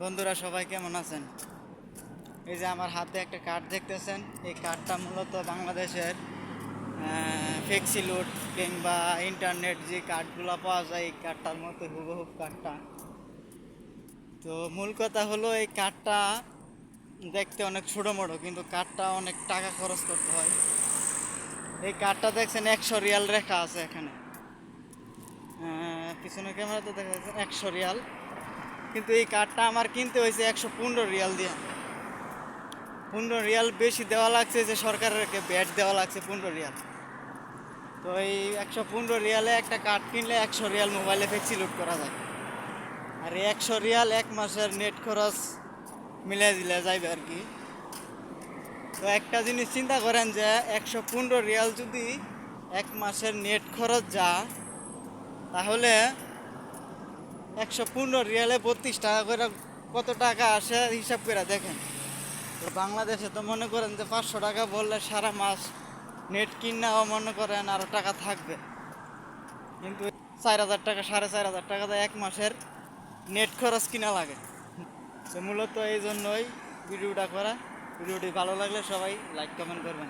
বন্ধুরা সবাই কেমন আছেন? এই যে আমার হাতে একটা কার্ড দেখতেছেন, এই কার্ডটা মূলত বাংলাদেশের ফ্লেক্সি লোড কিংবা ইন্টারনেট যে কার্ডগুলো পাওয়া যায় এই কার্ডটার মতো হুবহুব কার্ডটা। তো মূল কথা হলো এই কার্ডটা দেখতে অনেক ছোটো মোটো, কিন্তু কার্ডটা অনেক টাকা খরচ করতে হয়। এই কার্ডটা দেখছেন 100 রিয়াল রেখা আছে এখানে, পিছনের ক্যামেরাতে দেখা যাচ্ছে 100 রিয়াল, কিন্তু এই কার্ডটা আমার কিনতে হয়েছে 115 রিয়াল দিয়ে। 15 রিয়াল বেশি দেওয়া লাগছে, যে সরকারের ব্যাট দেওয়া লাগছে 15 রিয়াল। তো এই 115 রিয়ালে একটা কার্ড কিনলে 100 রিয়াল মোবাইলে ফ্লেক্সি লোড করা যায়। আর এই 100 রিয়াল এক মাসের নেট খরচ মিলে দিলে যাইবে আর কি। তো একটা জিনিস চিন্তা করেন যে 115 রিয়াল যদি এক মাসের নেট খরচ যা, তাহলে 115 রিয়ালে 32 টাকা করে কত টাকা আসে হিসাব করে দেখেন। তো বাংলাদেশে তো মনে করেন যে 500 টাকা বললে সারা মাস নেট কিনাও মনে করেন আরও টাকা থাকবে, কিন্তু 4,000 টাকা 4,500 টাকা দিয়ে এক মাসের নেট খরচ কিনা লাগে। তো মূলত এই জন্যই ভিডিওটা করা। ভিডিওটি ভালো লাগলে সবাই লাইক কমেন্ট করবেন।